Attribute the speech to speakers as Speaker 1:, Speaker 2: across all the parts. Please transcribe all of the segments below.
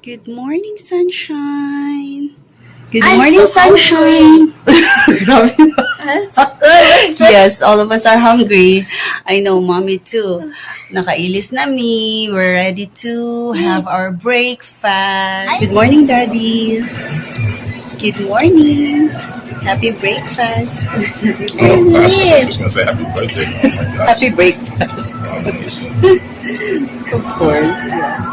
Speaker 1: Good morning, sunshine. Good morning, sunshine. Grabe. Yes, all of us are hungry. I know, mommy too. Nakailis na mi. We're ready to have our breakfast. Good morning, daddy. Good morning. Happy breakfast.
Speaker 2: I was going to say happy birthday. Oh my gosh.
Speaker 1: Happy breakfast. Of course, yeah.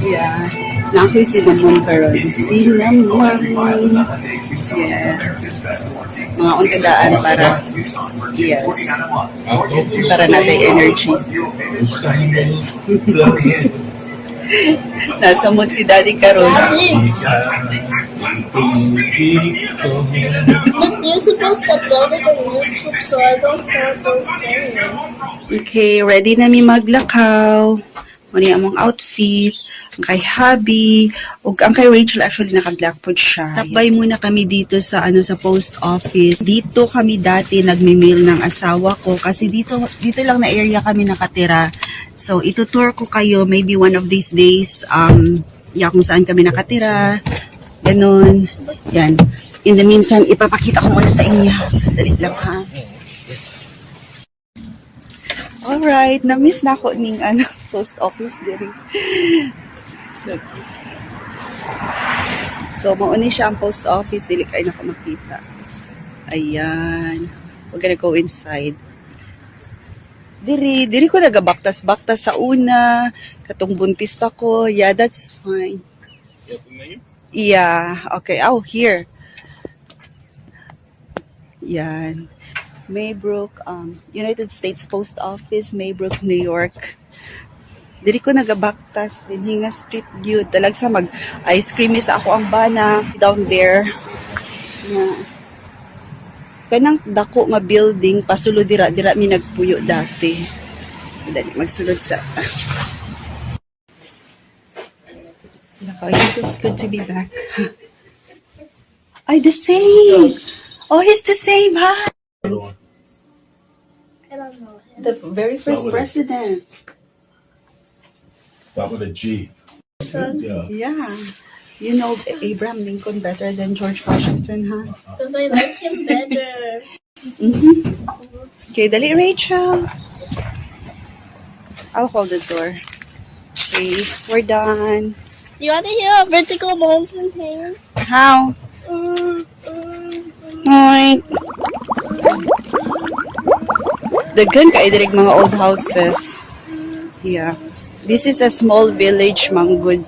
Speaker 1: Yeah. Naku cinnamon karon. Cinnamon. Yeah. Mga untadaan para yes. Para natin energy. Nasa mood si Daddy karon.
Speaker 3: But you're supposed to upload it on YouTube, so I don't know what they're saying.
Speaker 1: Okay, ready na mi maglakaw. Muna among outfit. Ang kay hubby. O ang kay Rachel actually naka-black po siya. Stop by muna kami dito sa sa post office. Dito kami dati nagme-mail ng asawa ko kasi dito lang na area kami nakatira. So itutour ko kayo maybe one of these days kung saan kami nakatira. Ganun. Yan. In the meantime, ipapakita ko muna sa inyo. Sandali lang ha. Alright, na-miss na ako ning post office din. So, mauni siya ang post office, dili kayo na ako makita. Ayan. We're gonna go inside. Diri ko nagabaktas-baktas sa una. Katong buntis pa ko. Yeah, that's fine. Yeah, okay. Oh, here. Yan. Maybrook, United States Post Office, Maybrook, New York. Diri ko nagabaktas din hinga street view. Talagsa mag-ice cream sa ako ang bana down there. Na kanang dako nga building pasulod dira mi nagpuyo dati. Dali magsulod sa. It feels good to be back. Ay, the same. Oh, he's the same, huh?
Speaker 3: I don't know.
Speaker 1: The very first president.
Speaker 2: Start with a G. Yeah.
Speaker 1: Yeah. You know Abraham Lincoln better than George Washington, huh?
Speaker 3: Because I like him better.
Speaker 1: Okay, dali, Rachel. I'll hold the door. Okay, we're done.
Speaker 3: You want to hear a vertical mountain thing?
Speaker 1: How? Oink. Daghan ka idirig mga old houses. Yeah. This is a small village, Manggod.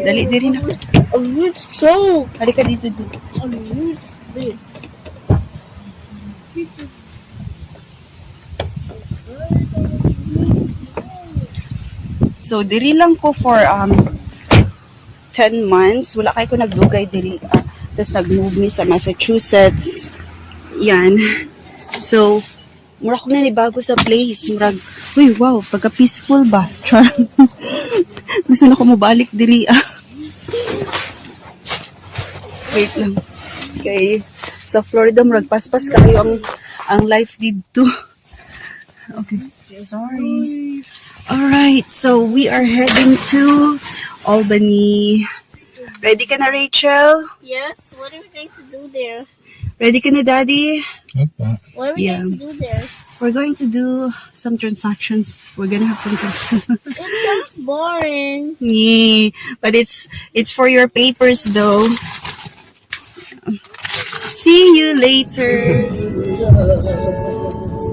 Speaker 1: Dali, diri na.
Speaker 3: A root stroke.
Speaker 1: Halika dito.
Speaker 3: A root stroke.
Speaker 1: So, diri lang ko for 10 months. Wala kayo ko nagdugay diri. Tapos nag-move mi sa Massachusetts. Yan. So, mura ko na nibago sa place. Murag, uy, wow, pagka-peaceful ba? Char. Gusto na ko mabalik diri. Wait lang. Okay. Sa Florida, murag paspas kayo ang life dito. Okay. Sorry. Alright, so we are heading to Albany. Ready ka na, Rachel?
Speaker 3: Yes, what are we going to do there?
Speaker 1: Ready ka na, Daddy?
Speaker 2: Okay.
Speaker 3: What are we
Speaker 1: Yeah.
Speaker 3: going to do there?
Speaker 1: We're going to do some transactions. We're gonna have some transactions.
Speaker 3: It sounds boring.
Speaker 1: Yeah, but it's for your papers, though. See you later.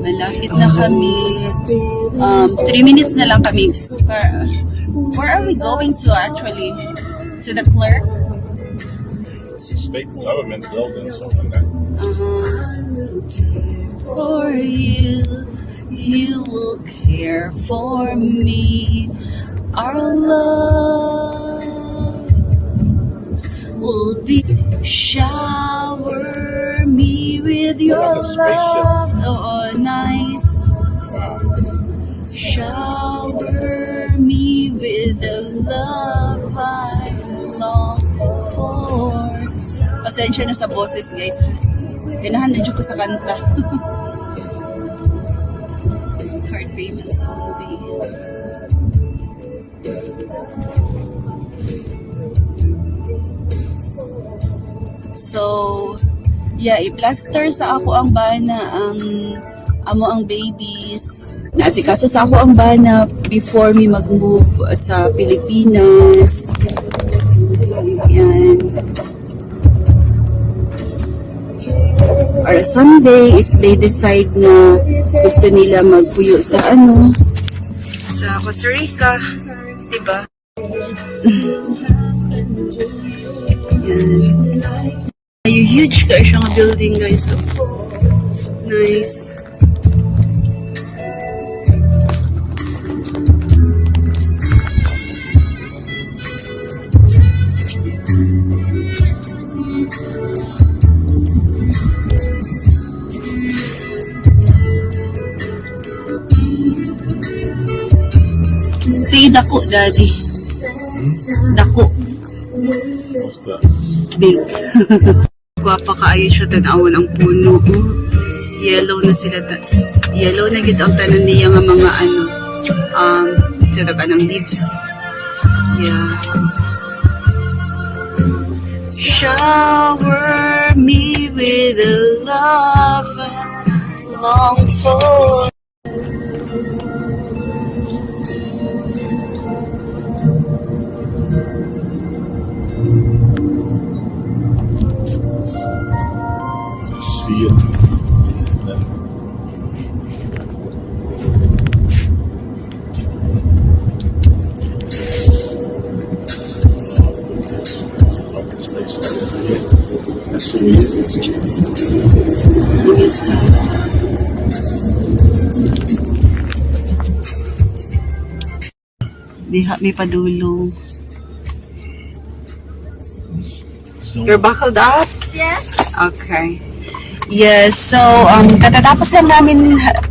Speaker 1: Malapit na kami. 3 minutes na lang kami. Where are we going to, actually? To the clerk?
Speaker 2: State government building, something like that.
Speaker 1: For you, you will care for me. Our love will be. Shower me with your
Speaker 2: Like a spaceship.
Speaker 1: love. Oh, nice.
Speaker 2: Wow.
Speaker 1: Shower me with the love I long for. Pasensya na sa boses, guys. Ganahan na dyan ko sa kanta. card payments only. So, yeah, i-plaster sa ako ang bana ang amo ang babies. Naasikaso sa ako ang bana before me mag-move sa Pilipinas. Yan. Or someday, if they decide na gusto nila magpuyo sa sa Costa Rica, diba? Yan. Ay, huge ka siya nga building, guys. So, nice. Say dako, daddy. Dako.
Speaker 2: What's that?
Speaker 1: Big. Gwapa kaayo siya tanawon ang puno. Yellow na sila. Yellow na gid ang tanan niya nga mga sila ka ng leaves. Yeah. Shower me with a love I long for.
Speaker 2: See it. Space over here. That's what
Speaker 1: This is just. Let me see. Diha may padulong. You're buckled up?
Speaker 3: Yes.
Speaker 1: Okay. Yes, so katatapos lang namin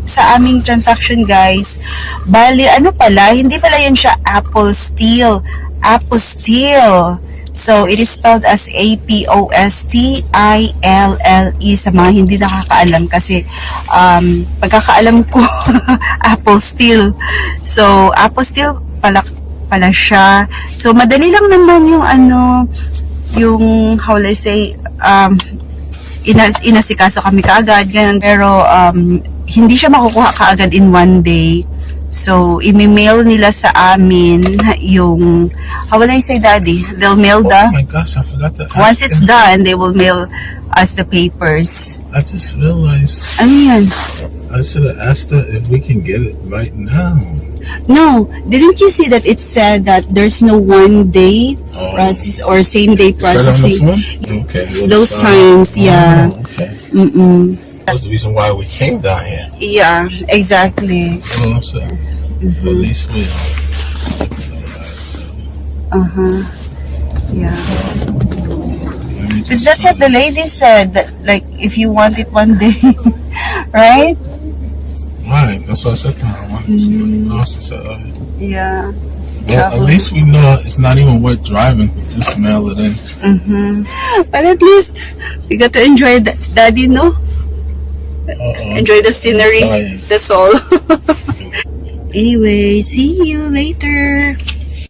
Speaker 1: sa aming transaction, guys. Bali, hindi pala yun siya Apostille. Apostille. So, it is spelled as A-P-O-S-T-I-L-L-E sa mga hindi nakakaalam kasi pagkakaalam ko, Apostille. So, Apostille pala siya. So, madali lang naman yung yung, how will I say, inasikaso kami kaagad, ganun. Pero, hindi siya makukuha kaagad in one day. So, imi-mail nila sa amin yung, how will I say, Daddy? They'll mail
Speaker 2: Oh my gosh, I forgot to ask
Speaker 1: once it's
Speaker 2: them.
Speaker 1: done, they will mail us the papers.
Speaker 2: I just realized
Speaker 1: Ano yan?
Speaker 2: I should have asked her if we can get it right now.
Speaker 1: No, didn't you see that it said that there's no one day
Speaker 2: Oh.
Speaker 1: process or same day
Speaker 2: Is that on the
Speaker 1: processing?
Speaker 2: form? Okay. little
Speaker 1: Those
Speaker 2: sign.
Speaker 1: signs, yeah.
Speaker 2: Oh, okay.
Speaker 1: Mm-mm.
Speaker 2: That's the reason why we came down here.
Speaker 1: Yeah, exactly.
Speaker 2: You know what I'm saying? At least we
Speaker 1: Uh-huh. Yeah.
Speaker 2: let me
Speaker 1: Because
Speaker 2: just-
Speaker 1: that's what the lady said, that, like, if you want it one day, right?
Speaker 2: Right, that's what I said to her. I wanted to see what else. I said, all right.
Speaker 1: Yeah.
Speaker 2: Well, at least we know it's not even worth driving. Just mail it in.
Speaker 1: Mm-hmm. But at least, we got to enjoy Daddy, no? Enjoy the scenery.
Speaker 2: Tired.
Speaker 1: That's all. Anyway, see you later.